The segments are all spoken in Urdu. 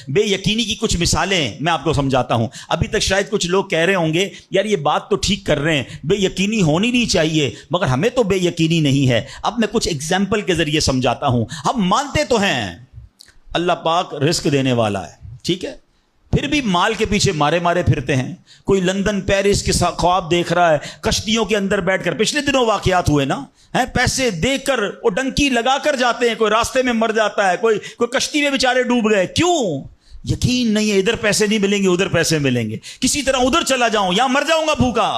بے یقینی کی کچھ مثالیں میں آپ کو سمجھاتا ہوں. ابھی تک شاید کچھ لوگ کہہ رہے ہوں گے یار یہ بات تو ٹھیک کر رہے ہیں, بے یقینی ہونی نہیں چاہیے, مگر ہمیں تو بے یقینی نہیں ہے. اب میں کچھ ایگزامپل کے ذریعے سمجھاتا ہوں. ہم مانتے تو ہیں اللہ پاک رزق دینے والا ہے, ٹھیک ہے, پھر بھی مال کے پیچھے مارے مارے پھرتے ہیں. کوئی لندن پیرس کے خواب دیکھ رہا ہے, کشتیوں کے اندر بیٹھ کر, پچھلے دنوں واقعات ہوئے نا, پیسے دے کر وہ ڈنکی لگا کر جاتے ہیں, کوئی راستے میں مر جاتا ہے, کوئی کشتی میں بیچارے ڈوب گئے. کیوں؟ یقین نہیں ہے ادھر پیسے نہیں ملیں گے ادھر پیسے ملیں گے, کسی طرح ادھر چلا جاؤں یا مر جاؤں گا بھوکا.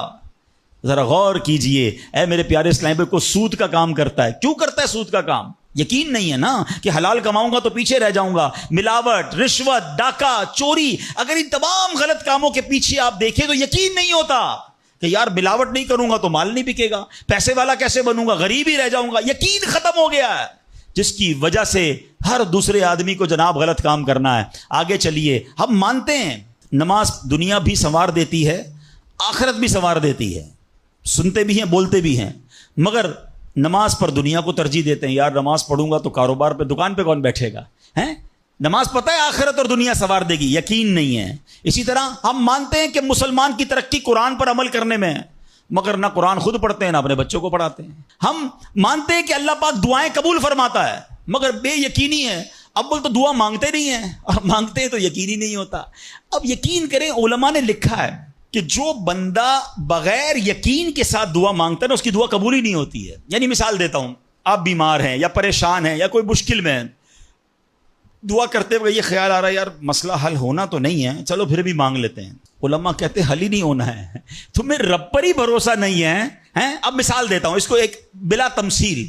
ذرا غور کیجئے اے میرے پیارے اسلام بھائی, کو سود کا کام کرتا ہے. کیوں کرتا ہے سود کا کام؟ یقین نہیں ہے نا کہ حلال کماؤں گا تو پیچھے رہ جاؤں گا. ملاوٹ, رشوت, ڈاکہ, چوری, اگر ان تمام غلط کاموں کے پیچھے آپ دیکھیں تو یقین نہیں ہوتا کہ یار ملاوٹ نہیں کروں گا تو مال نہیں بکے گا, پیسے والا کیسے بنوں گا, غریب ہی رہ جاؤں گا. یقین ختم ہو گیا ہے, جس کی وجہ سے ہر دوسرے آدمی کو جناب غلط کام کرنا ہے. آگے چلیے, ہم مانتے ہیں نماز دنیا بھی سنوار دیتی ہے, آخرت بھی سنوار دیتی ہے. سنتے بھی ہیں, بولتے بھی ہیں, مگر نماز پر دنیا کو ترجیح دیتے ہیں. یار نماز پڑھوں گا تو کاروبار پہ, دکان پہ کون بیٹھے گا, ہیں؟ نماز پتہ ہے آخرت اور دنیا سنوار دے گی, یقین نہیں ہے. اسی طرح ہم مانتے ہیں کہ مسلمان کی ترقی قرآن پر عمل کرنے میں ہے, مگر نہ قرآن خود پڑھتے ہیں نہ اپنے بچوں کو پڑھاتے ہیں. ہم مانتے ہیں کہ اللہ پاک دعائیں قبول فرماتا ہے, مگر بے یقینی ہے, اول تو دعا مانگتے نہیں ہیں, اور مانگتے ہیں تو یقینی نہیں ہوتا. اب یقین کریں, علماء نے لکھا ہے کہ جو بندہ بغیر یقین کے ساتھ دعا مانگتا ہے نا, اس کی دعا قبول ہی نہیں ہوتی ہے. یعنی مثال دیتا ہوں, آپ بیمار ہیں یا پریشان ہیں یا کوئی مشکل میں ہیں, دعا کرتے ہوئے یہ خیال آ رہا ہے یار مسئلہ حل ہونا تو نہیں ہے, چلو پھر بھی مانگ لیتے ہیں. علماء کہتے ہیں حل ہی نہیں ہونا ہے, تمہیں رب پر ہی بھروسہ نہیں ہے. اب مثال دیتا ہوں اس کو ایک بلا تمثیل.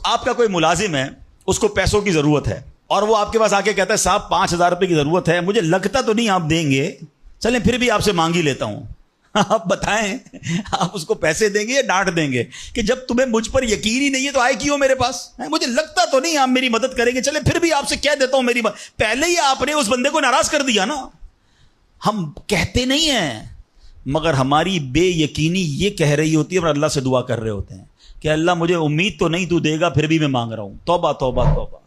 آپ کا کوئی ملازم ہے, اس کو پیسوں کی ضرورت ہے, اور وہ آپ کے پاس آ کے کہتا ہے صاحب 5,000 روپے کی ضرورت ہے, مجھے لگتا تو نہیں آپ دیں گے, چلیں پھر بھی آپ سے مانگ ہی لیتا ہوں. آپ بتائیں آپ اس کو پیسے دیں گے یا ڈانٹ دیں گے کہ جب تمہیں مجھ پر یقین ہی نہیں ہے تو آئے کیوں میرے پاس, مجھے لگتا تو نہیں آپ میری مدد کریں گے, چلیں پھر بھی آپ سے کہہ دیتا ہوں میری مدد. پہلے ہی آپ نے اس بندے کو ناراض کر دیا نا. ہم کہتے نہیں ہیں, مگر ہماری بے یقینی یہ کہہ رہی ہوتی ہے اور اللہ سے دعا کر رہے ہوتے ہیں کہ اللہ مجھے امید تو نہیں تو دے گا, پھر بھی میں مانگ رہا ہوں. توبہ توبہ توبہ.